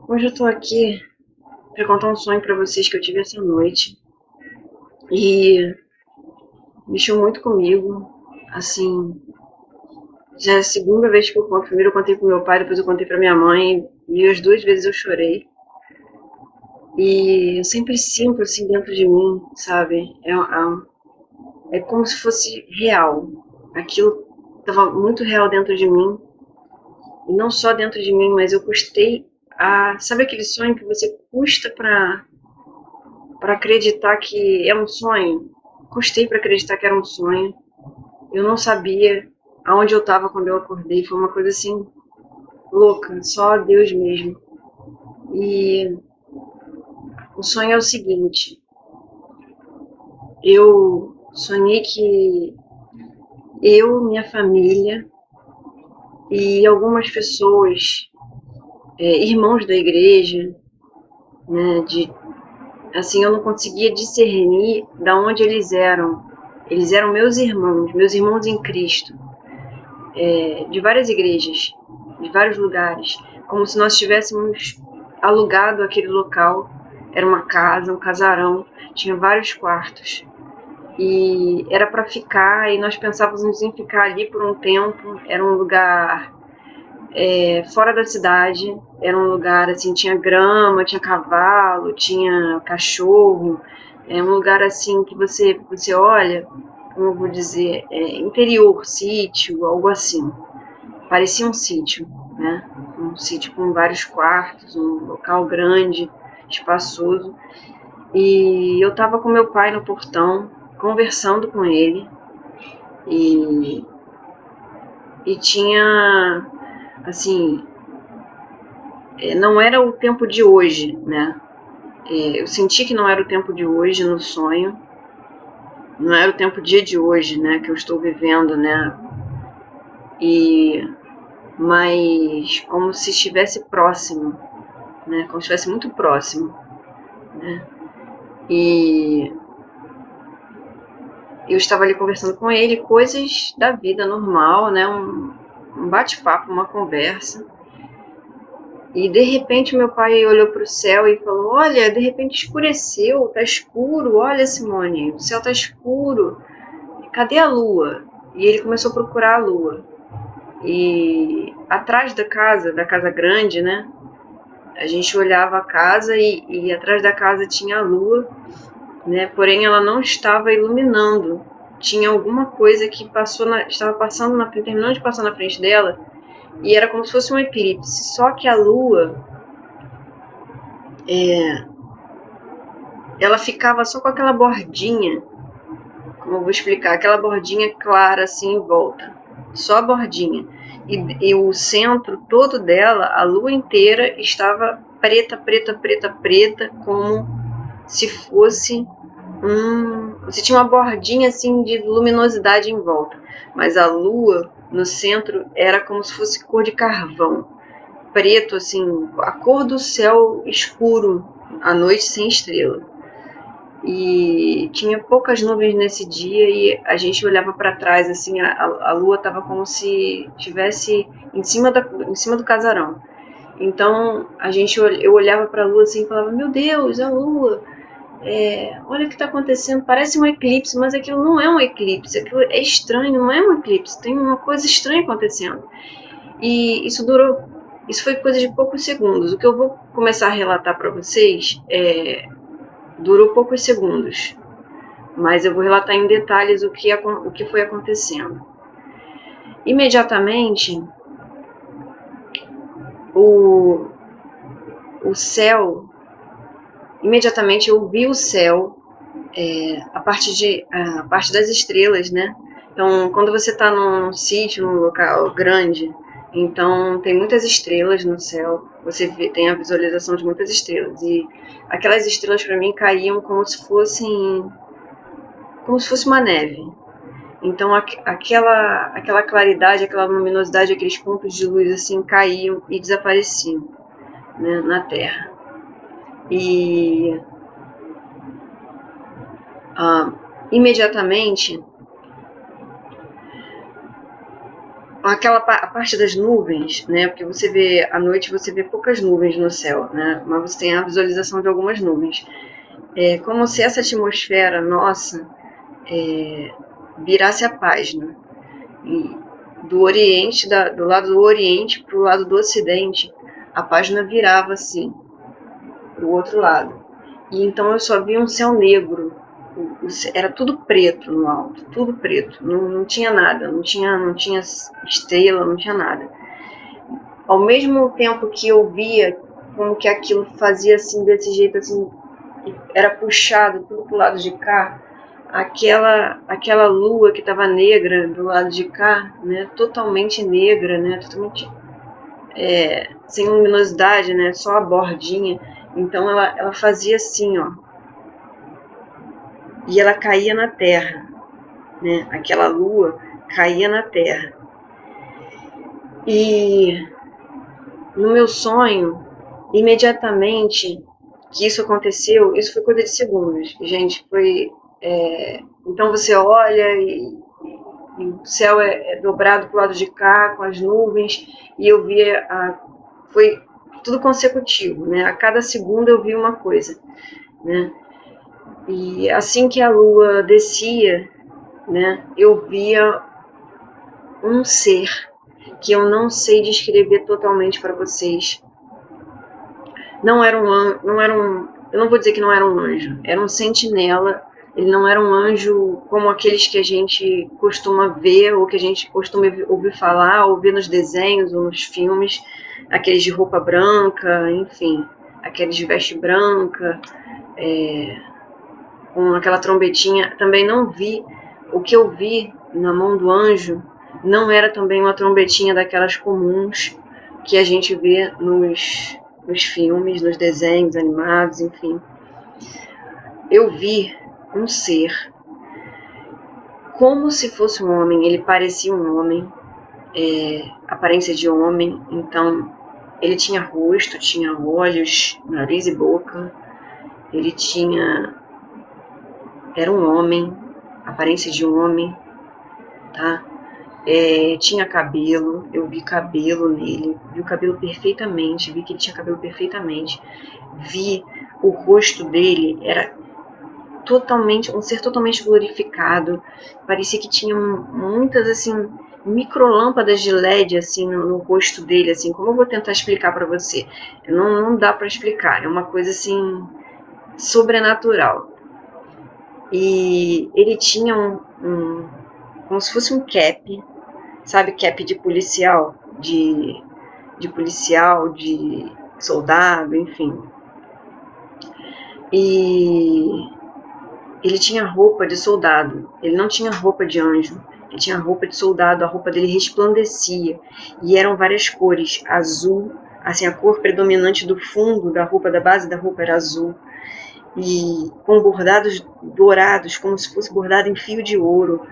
Hoje eu tô aqui pra contar um sonho pra vocês que eu tive essa noite e mexeu muito comigo. Assim, já é a segunda vez que eu conto. Primeiro eu contei pro meu pai, depois eu contei pra minha mãe e as duas vezes eu chorei. E eu sempre sinto assim dentro de mim, sabe? É como se fosse real. Aquilo tava muito real dentro de mim. E não só dentro de mim, mas eu custei a. Sabe aquele sonho que você custa pra acreditar que é um sonho? Custei pra acreditar que era um sonho. Eu não sabia aonde eu estava quando eu acordei. Foi uma coisa assim louca, só Deus mesmo. E o sonho é o seguinte: eu sonhei que eu, minha família e algumas pessoas, irmãos da igreja, né, assim, eu não conseguia discernir da onde eles eram. Eles eram meus irmãos em Cristo, de várias igrejas, de vários lugares, como se nós tivéssemos alugado aquele local. Era uma casa, um casarão, tinha vários quartos e era para ficar, e nós pensávamos em ficar ali por um tempo. Era um lugar fora da cidade, era um lugar assim, tinha grama, tinha cavalo, tinha cachorro, é um lugar assim que você olha, como eu vou dizer, interior, sítio, algo assim. Parecia um sítio, né? Um sítio com vários quartos, um local grande, espaçoso. E eu estava com meu pai no portão, conversando com ele, e, e tinha, assim, não era o tempo de hoje, né? Eu senti que não era o tempo de hoje no sonho, não era o tempo dia de hoje, né? Que eu estou vivendo, né? E, mas como se estivesse próximo, né? Como se estivesse muito próximo, né? E eu estava ali conversando com ele, coisas da vida normal, né? Um bate-papo, uma conversa. E de repente meu pai olhou para o céu e falou: Olha, de repente escureceu, tá escuro. Olha, Simone, o céu tá escuro. Cadê a lua? E ele começou a procurar a lua. E atrás da casa grande, né? A gente olhava a casa e atrás da casa tinha a lua, né? Porém ela não estava iluminando. Tinha alguma coisa que estava passando terminando de passar na frente dela, e era como se fosse um eclipse. Só que a lua, ela ficava só com aquela bordinha, como eu vou explicar, aquela bordinha clara assim em volta, só a bordinha. E o centro todo dela, a lua inteira, estava preta, preta, preta, preta, como se fosse você tinha uma bordinha assim de luminosidade em volta, mas a lua no centro era como se fosse cor de carvão, preto assim, a cor do céu escuro, à noite sem estrela. E tinha poucas nuvens nesse dia e a gente olhava para trás assim, a lua estava como se estivesse em cima do casarão. Então eu olhava para a lua assim e falava: Meu Deus, a lua! Olha o que está acontecendo, parece um eclipse, mas aquilo não é um eclipse, aquilo é estranho, não é um eclipse, tem uma coisa estranha acontecendo. E isso foi coisa de poucos segundos. O que eu vou começar a relatar para vocês durou poucos segundos, mas eu vou relatar em detalhes o que foi acontecendo. Imediatamente, o, o céu, imediatamente eu vi o céu, a parte das estrelas, né? Então, quando você está num sítio, num local grande, então tem muitas estrelas no céu. Tem a visualização de muitas estrelas e aquelas estrelas para mim caíam como se fosse uma neve. Então aquela claridade, aquela luminosidade, aqueles pontos de luz assim caíam e desapareciam, né, na Terra. E imediatamente a parte das nuvens, né? Porque você vê, à noite você vê poucas nuvens no céu, né? Mas você tem a visualização de algumas nuvens. É como se essa atmosfera nossa virasse a página. E do Oriente, do lado do Oriente para o lado do Ocidente, a página virava assim, para o outro lado. E então eu só vi um céu negro. Era tudo preto no alto, tudo preto. Não tinha nada, não tinha estrela, não tinha nada. Ao mesmo tempo que eu via como que aquilo fazia assim, desse jeito assim, era puxado tudo pro lado de cá, aquela lua que estava negra do lado de cá, né, totalmente negra, né, totalmente sem luminosidade, né, só a bordinha. Então ela fazia assim, ó, e ela caía na terra, né, aquela lua caía na terra. E no meu sonho, imediatamente que isso aconteceu, isso foi coisa de segundos, gente, foi... então você olha e o céu é dobrado pro lado de cá, com as nuvens, e eu via, foi tudo consecutivo, né? A cada segundo eu via uma coisa, né? E assim que a lua descia, né, eu via um ser que eu não sei descrever totalmente para vocês. Não era eu não vou dizer que não era um anjo, era um sentinela. Ele não era um anjo como aqueles que a gente costuma ver, ou que a gente costuma ouvir falar, ou ver nos desenhos ou nos filmes, aqueles de roupa branca, enfim, aqueles de veste branca, com aquela trombetinha. Também não vi, o que eu vi na mão do anjo não era também uma trombetinha daquelas comuns que a gente vê nos filmes, nos desenhos animados, enfim. Eu vi um ser como se fosse um homem, ele parecia um homem, aparência de homem, então ele tinha rosto, tinha olhos, nariz e boca, era um homem, aparência de um homem, tá? Tinha cabelo, eu vi cabelo nele, vi o cabelo perfeitamente, vi que ele tinha cabelo perfeitamente, vi o rosto dele, era totalmente, um ser totalmente glorificado, parecia que tinha muitas, assim, microlâmpadas de LED, assim, no rosto dele, assim, como eu vou tentar explicar para você? Não dá para explicar, é uma coisa, assim, sobrenatural. E ele tinha como se fosse um cap, sabe, cap de policial, de soldado, enfim. E ele tinha roupa de soldado, ele não tinha roupa de anjo, ele tinha roupa de soldado, a roupa dele resplandecia, e eram várias cores, azul, assim, a cor predominante do fundo da roupa, da base da roupa era azul, e com bordados dourados, como se fosse bordado em fio de ouro.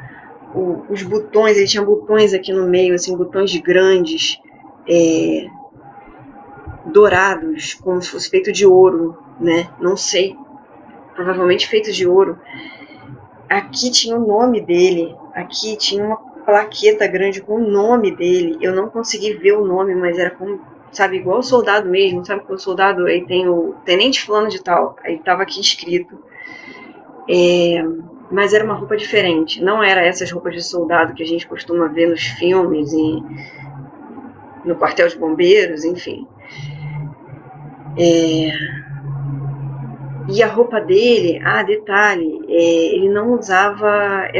Os botões, ele tinha botões aqui no meio, assim, botões grandes, dourados, como se fosse feito de ouro, né? Não sei, provavelmente feito de ouro. Aqui tinha o nome dele, aqui tinha uma plaqueta grande com o nome dele. Eu não consegui ver o nome, mas era como, sabe, igual o soldado mesmo, sabe que o soldado aí tem o tenente fulano de tal, aí estava aqui escrito. Mas era uma roupa diferente, não era essas roupas de soldado que a gente costuma ver nos filmes e no quartel de bombeiros, enfim. E a roupa dele, detalhe, ele não usava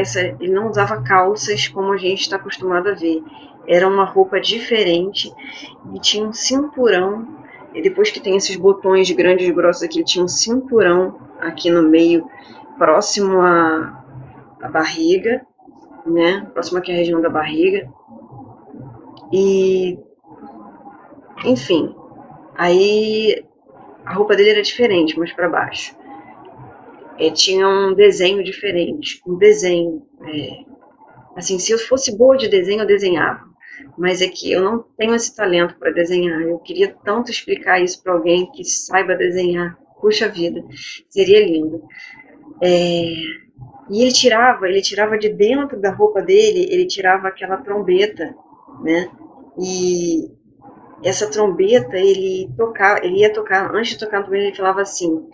calças como a gente está acostumado a ver. Era uma roupa diferente e tinha um cinturão. E depois que tem esses botões grandes e grossos aqui, ele tinha um cinturão aqui no meio, próximo à barriga, né? Próximo aqui à região da barriga. E, enfim, aí a roupa dele era diferente, mais para baixo. Tinha um desenho diferente, um desenho, assim, se eu fosse boa de desenho, eu desenhava, mas é que eu não tenho esse talento para desenhar. Eu queria tanto explicar isso para alguém que saiba desenhar. Puxa vida, seria lindo. E ele tirava de dentro da roupa dele, ele tirava aquela trombeta, né? E essa trombeta, ele ia tocar, antes de tocar a trombeta, ele falava assim,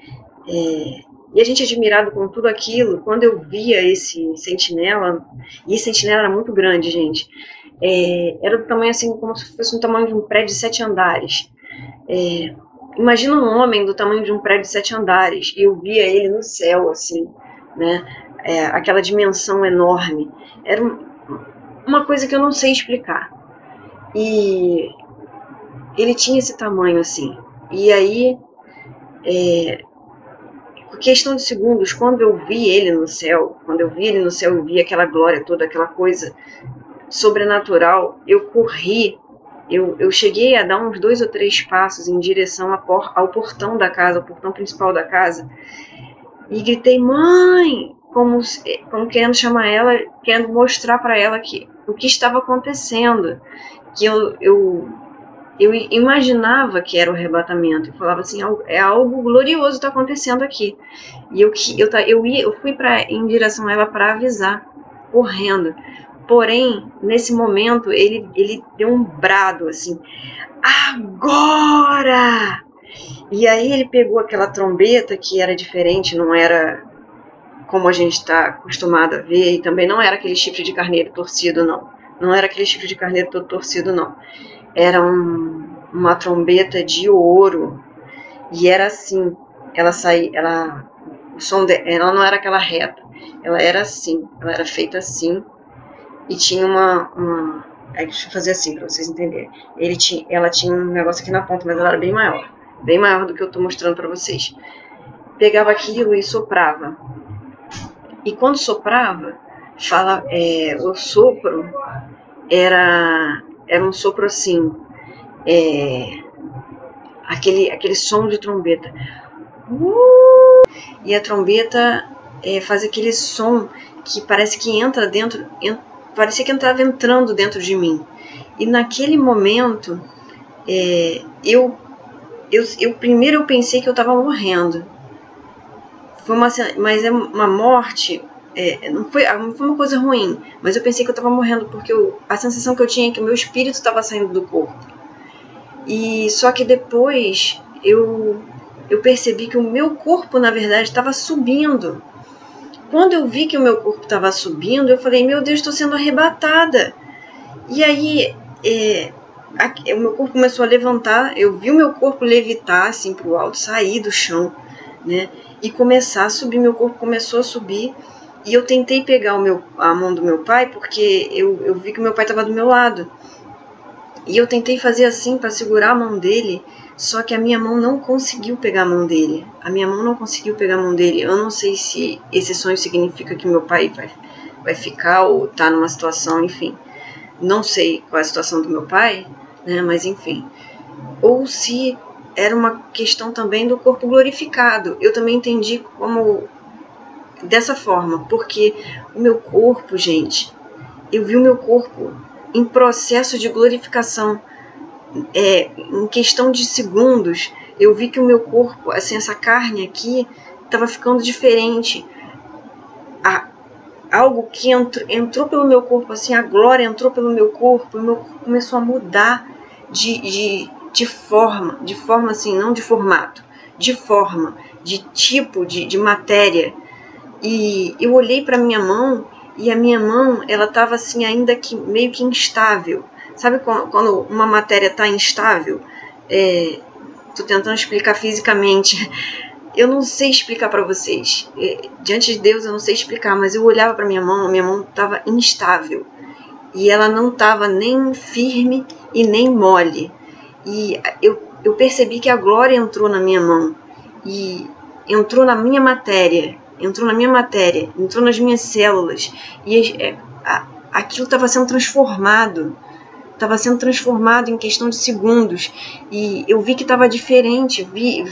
e a gente admirado com tudo aquilo, quando eu via esse sentinela, e esse sentinela era muito grande, gente, era do tamanho assim, como se fosse um tamanho de um prédio de 7 andares. Imagina um homem do tamanho de um prédio de 7 andares, e eu via ele no céu, assim, né? Aquela dimensão enorme. Era uma coisa que eu não sei explicar. E ele tinha esse tamanho, assim. E aí, por questão de segundos, quando eu vi ele no céu, eu vi aquela glória toda, aquela coisa sobrenatural, eu corri. Eu cheguei a dar uns 2 ou 3 passos em direção ao portão da casa, ao portão principal da casa, e gritei, mãe, como querendo chamar ela, querendo mostrar para ela o que estava acontecendo, que eu imaginava que era o arrebatamento. Eu falava assim, é algo glorioso está acontecendo aqui. E eu fui em direção a ela para avisar, correndo. Porém, nesse momento, ele deu um brado assim, agora! E aí ele pegou aquela trombeta que era diferente, não era como a gente está acostumado a ver, e também não era aquele chifre de carneiro torcido, não. Não era aquele chifre de carneiro todo torcido, não. Era uma trombeta de ouro, e era assim, o som ela não era aquela reta, ela era assim, ela era feita assim, e tinha deixa eu fazer assim para vocês entenderem. Ela tinha um negócio aqui na ponta, mas ela era bem maior do que eu estou mostrando para vocês. Pegava aquilo e soprava. E quando soprava, o sopro era um sopro assim, aquele som de trombeta. E a trombeta faz aquele som que parece que entra dentro, parecia que estava entrando dentro de mim. E naquele momento, primeiro eu pensei que eu estava morrendo. Mas é uma morte, não foi uma coisa ruim, mas eu pensei que eu estava morrendo, porque a sensação que eu tinha é que o meu espírito estava saindo do corpo. E só que depois eu percebi que o meu corpo, na verdade, estava subindo. Quando eu vi que o meu corpo estava subindo, eu falei, meu Deus, estou sendo arrebatada. E aí, o meu corpo começou a levantar, eu vi o meu corpo levitar assim para o alto, sair do chão, né? E começar a subir, meu corpo começou a subir, e eu tentei pegar a mão do meu pai, porque eu vi que o meu pai estava do meu lado. E eu tentei fazer assim para segurar a mão dele, só que a minha mão não conseguiu pegar a mão dele. Eu não sei se esse sonho significa que meu pai vai ficar ou tá numa situação, enfim. Não sei qual é a situação do meu pai, né, mas enfim. Ou se era uma questão também do corpo glorificado. Eu também entendi dessa forma, porque o meu corpo, gente, eu vi o meu corpo em processo de glorificação. Em questão de segundos, eu vi que o meu corpo, assim, essa carne aqui, estava ficando diferente. Algo que entrou pelo meu corpo, assim, a glória entrou pelo meu corpo, e o meu corpo começou a mudar de forma assim, não de formato, de forma, de tipo, de matéria. E eu olhei para minha mão, e a minha mão, ela estava assim, ainda que meio que instável. Sabe quando uma matéria está instável? Estou tentando explicar fisicamente. Eu não sei explicar para vocês. Diante de Deus eu não sei explicar, mas eu olhava para minha mão estava instável. E ela não estava nem firme e nem mole. E eu percebi que a glória entrou na minha mão. E entrou na minha matéria. Entrou nas minhas células. E aquilo estava sendo transformado. Estava sendo transformado em questão de segundos. E eu vi que estava diferente. Vi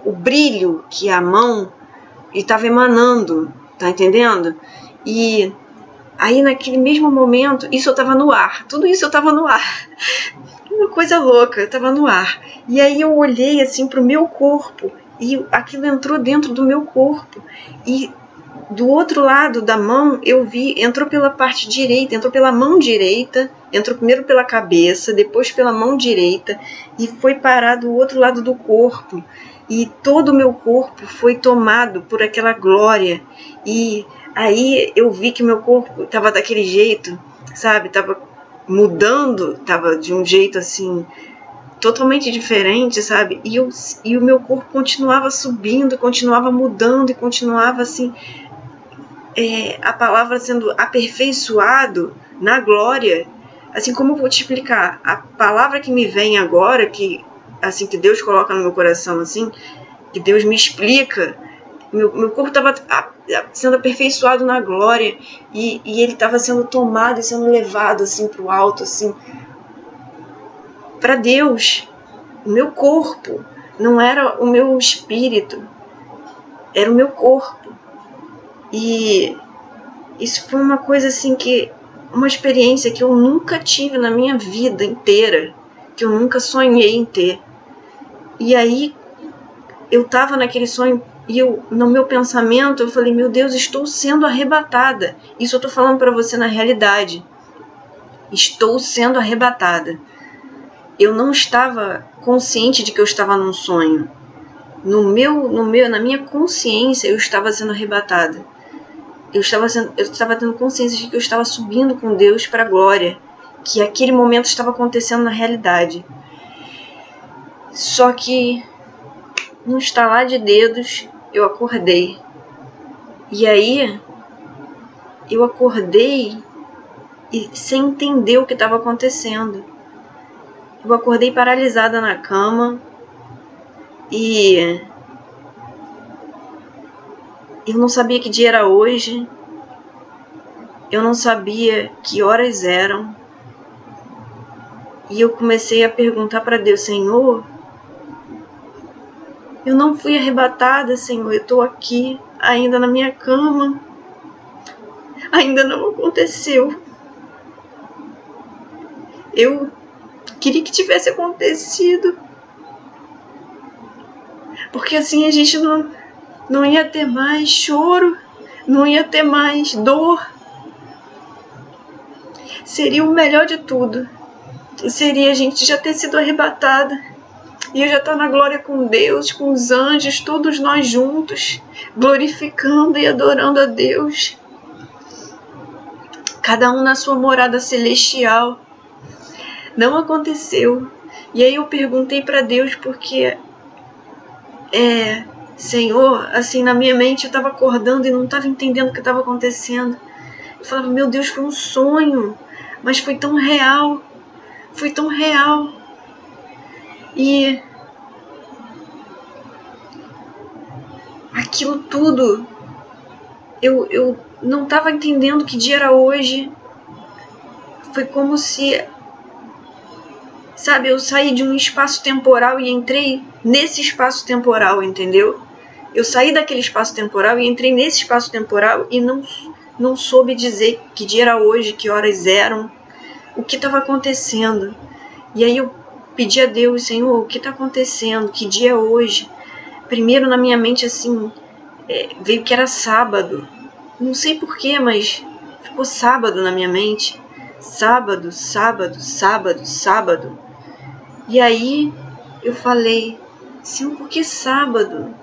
o brilho que a mão estava emanando. Tá entendendo? E aí, naquele mesmo momento, isso eu estava no ar. Tudo isso eu estava no ar. Uma coisa louca, eu estava no ar. E aí eu olhei assim para o meu corpo. E aquilo entrou dentro do meu corpo. E do outro lado da mão, eu vi, entrou pela parte direita, entrou pela mão direita, entrou primeiro pela cabeça, depois pela mão direita, e foi parar do outro lado do corpo. E todo o meu corpo foi tomado por aquela glória. E aí eu vi que meu corpo estava daquele jeito, sabe? Estava mudando, estava de um jeito assim, totalmente diferente, sabe? E o meu corpo continuava subindo, continuava mudando e continuava assim, a palavra sendo aperfeiçoado na glória. Assim, como eu vou te explicar? A palavra que me vem agora, que assim que Deus coloca no meu coração, assim, que Deus me explica, meu corpo estava sendo aperfeiçoado na glória, e ele estava sendo tomado e sendo levado assim para o alto, assim, para Deus. O meu corpo não era o meu espírito, era o meu corpo. E isso foi uma coisa assim uma experiência que eu nunca tive na minha vida inteira, que eu nunca sonhei em ter. E aí eu estava naquele sonho e no meu pensamento eu falei, meu Deus, estou sendo arrebatada. Isso eu estou falando para você na realidade. Estou sendo arrebatada. Eu não estava consciente de que eu estava num sonho. Na minha consciência eu estava sendo arrebatada. Eu estava tendo consciência de que eu estava subindo com Deus para a glória, que aquele momento estava acontecendo na realidade. Só que, num estalar de dedos, eu acordei. E aí, eu acordei e sem entender o que estava acontecendo. Eu acordei paralisada na cama e eu não sabia que dia era hoje. Eu não sabia que horas eram. E eu comecei a perguntar para Deus, Senhor, eu não fui arrebatada, Senhor, eu estou aqui, ainda na minha cama. Ainda não aconteceu. Eu queria que tivesse acontecido. Porque assim a gente não ia ter mais choro, não ia ter mais dor. Seria o melhor de tudo. Seria a gente já ter sido arrebatada. E eu já estar na glória com Deus, com os anjos, todos nós juntos, glorificando e adorando a Deus. Cada um na sua morada celestial. Não aconteceu. E aí eu perguntei para Deus porque, Senhor, assim, na minha mente eu estava acordando e não estava entendendo o que estava acontecendo. Eu falava, meu Deus, foi um sonho, mas foi tão real. Foi tão real. E aquilo tudo, eu não estava entendendo que dia era hoje. Foi como se, sabe, eu saí de um espaço temporal e entrei nesse espaço temporal, entendeu? Eu saí daquele espaço temporal e entrei nesse espaço temporal e não soube dizer que dia era hoje, que horas eram, o que estava acontecendo. E aí eu pedi a Deus, Senhor, o que está acontecendo? Que dia é hoje? Primeiro na minha mente assim, veio que era sábado. Não sei porquê, mas ficou sábado na minha mente. Sábado, sábado, sábado, sábado. E aí eu falei, Senhor, por que sábado?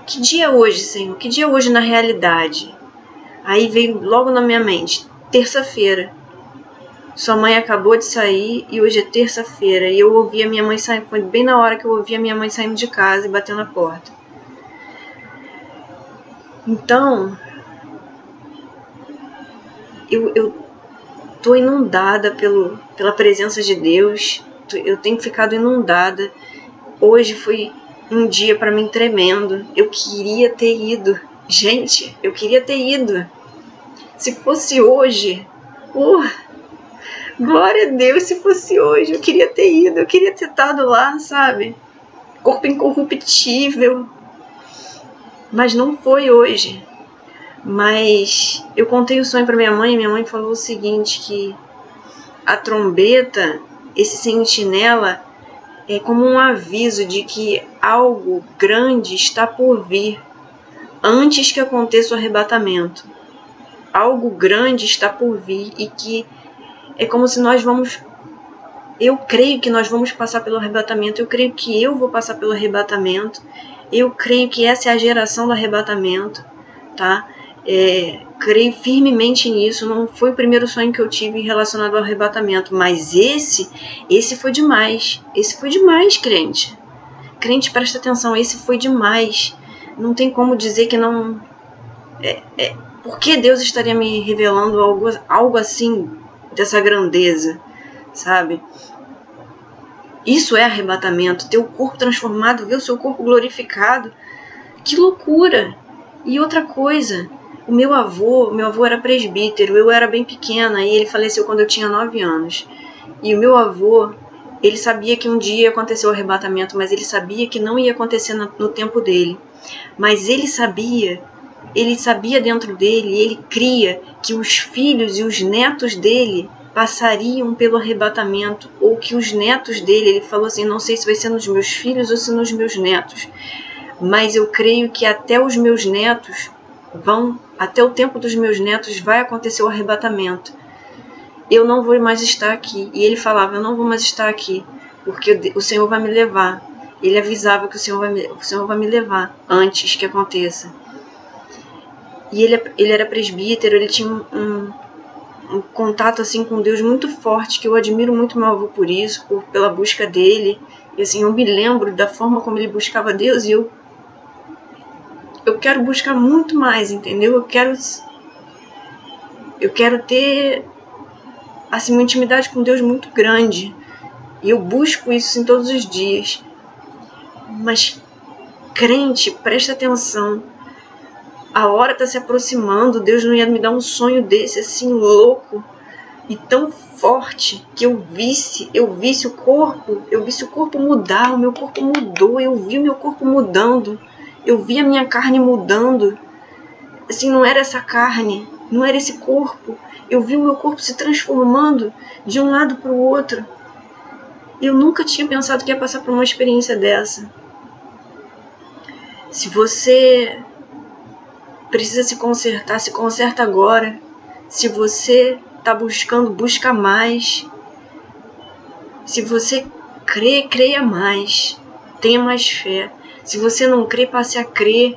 Que dia é hoje, Senhor? Que dia é hoje na realidade? Aí veio logo na minha mente, terça-feira. Sua mãe acabou de sair e hoje é terça-feira. E eu ouvi a minha mãe saindo, foi bem na hora que eu ouvi a minha mãe saindo de casa e batendo na porta. Então, eu tô inundada pela presença de Deus. Eu tenho ficado inundada. Hoje foi um dia para mim tremendo. Eu queria ter ido. Gente, eu queria ter ido. Se fosse hoje, glória a Deus, se fosse hoje, eu queria ter ido, eu queria ter estado lá, sabe? Corpo incorruptível. Mas não foi hoje. Mas eu contei o sonho para minha mãe falou o seguinte, que a trombeta, esse sentinela, é como um aviso de que algo grande está por vir. antes que aconteça o arrebatamento. Algo grande está por vir e que é como se nós vamos... Eu creio que nós vamos passar pelo arrebatamento, eu creio que eu vou passar pelo arrebatamento, eu creio que essa é a geração do arrebatamento, tá? Creio firmemente nisso. Não foi o primeiro sonho que eu tive relacionado ao arrebatamento, mas esse foi demais. Esse foi demais, crente. Crente, presta atenção, esse foi demais. Não tem como dizer que não... Por que Deus estaria me revelando algo assim, dessa grandeza, sabe? Isso é arrebatamento, ter o corpo transformado, ver o seu corpo glorificado. Que loucura! E outra coisa, o meu avô era presbítero, eu era bem pequena e ele faleceu quando eu tinha 9 anos. E o meu avô, ele sabia que um dia ia acontecer o arrebatamento, mas ele sabia que não ia acontecer no tempo dele. Mas ele sabia dentro dele, ele cria que os filhos e os netos dele passariam pelo arrebatamento, ou que os netos dele, ele falou assim, não sei se vai ser nos meus filhos ou se nos meus netos, mas eu creio que até os meus netos até o tempo dos meus netos vai acontecer o arrebatamento. Eu não vou mais estar aqui. E ele falava, eu não vou mais estar aqui, porque o Senhor vai me levar. Ele avisava que o Senhor vai me levar antes que aconteça. E ele era presbítero, ele tinha um contato assim com Deus muito forte, que eu admiro muito meu avô por isso, pela busca dele. E assim, eu me lembro da forma como ele buscava Deus e eu quero buscar muito mais, entendeu? Eu quero ter assim, uma intimidade com Deus muito grande. E eu busco isso em todos os dias. Mas, crente, presta atenção. A hora está se aproximando. Deus não ia me dar um sonho desse, assim, louco e tão forte, que eu visse o corpo mudar. O meu corpo mudou, eu vi o meu corpo mudando, eu vi a minha carne mudando. Assim, não era essa carne, não era esse corpo. Eu vi o meu corpo se transformando de um lado para o outro. Eu nunca tinha pensado que ia passar por uma experiência dessa. Se você precisa se consertar, se conserta agora. Se você está buscando, busca mais. Se você crê, creia mais. Tenha mais fé. Se você não crê, passe a crer.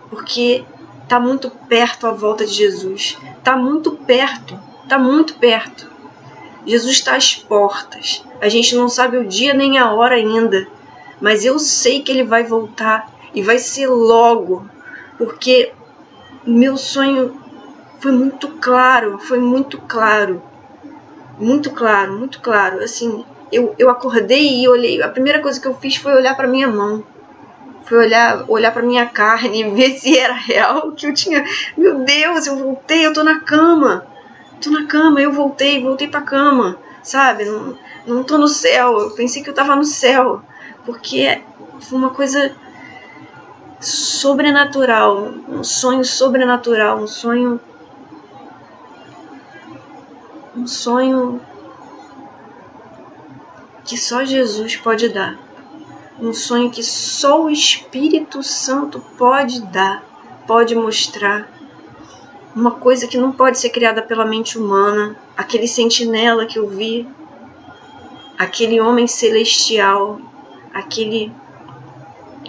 Porque está muito perto a volta de Jesus. Está muito perto. Está muito perto. Jesus está às portas. A gente não sabe o dia nem a hora ainda. Mas eu sei que ele vai voltar. E vai ser logo. Porque meu sonho foi muito claro. Foi muito claro. Muito claro, muito claro. Assim, eu acordei e olhei. A primeira coisa que eu fiz foi olhar para minha mão. Foi olhar para minha carne e ver se era real que eu tinha. Meu Deus, eu voltei, eu tô na cama. Eu voltei pra cama, sabe? Não tô no céu. Eu pensei que eu tava no céu. Porque foi uma coisa sobrenatural. Um sonho sobrenatural. Um sonho que só Jesus pode dar. Um sonho que só o Espírito Santo pode dar, pode mostrar. Uma coisa que não pode ser criada pela mente humana. Aquele sentinela que eu vi, aquele homem celestial, aquele,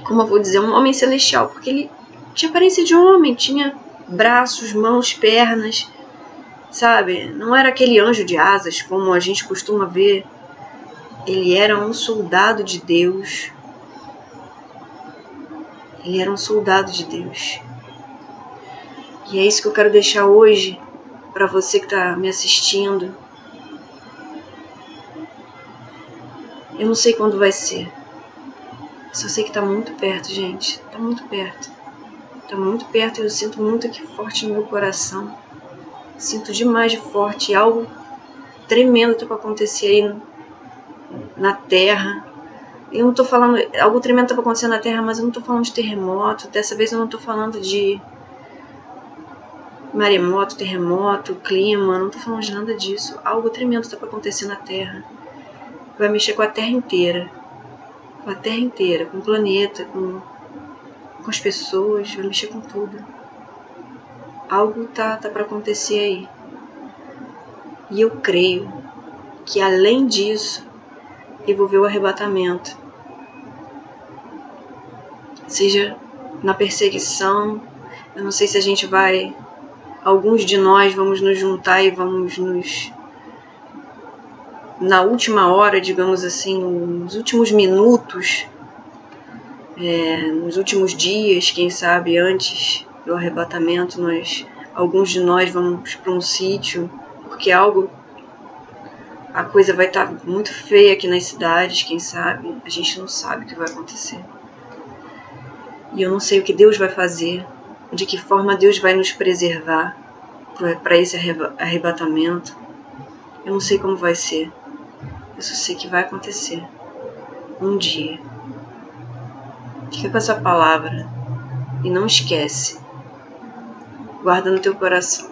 como eu vou dizer, um homem celestial, porque ele tinha aparência de homem, tinha braços, mãos, pernas, sabe? Não era aquele anjo de asas como a gente costuma ver. Ele era um soldado de Deus. Ele era um soldado de Deus. E é isso que eu quero deixar hoje para você que está me assistindo. Eu não sei quando vai ser. Só sei que está muito perto, gente. Está muito perto. Está muito perto e eu sinto muito aqui forte no meu coração. Sinto demais de forte. Algo tremendo está para acontecer aí na Terra. Eu não estou falando... Algo tremendo está para acontecer na Terra, mas eu não estou falando de terremoto. Dessa vez eu não estou falando de maremoto, terremoto, clima. Não estou falando de nada disso. Algo tremendo está para acontecer na Terra. Vai mexer com a Terra inteira. Com a Terra inteira, com o planeta, com com as pessoas, vai mexer com tudo. Algo tá para acontecer aí. E eu creio que além disso, envolveu o arrebatamento. Seja na perseguição, eu não sei se a gente vai, alguns de nós vamos nos juntar e vamos na última hora, digamos assim, nos últimos minutos, nos últimos dias, quem sabe antes do arrebatamento, alguns de nós vamos para um sítio, porque a coisa vai estar muito feia aqui nas cidades, quem sabe, a gente não sabe o que vai acontecer. E eu não sei o que Deus vai fazer, de que forma Deus vai nos preservar para esse arrebatamento. Eu não sei como vai ser, eu só sei que vai acontecer um dia. Fica com essa palavra e não esquece. Guarda no teu coração.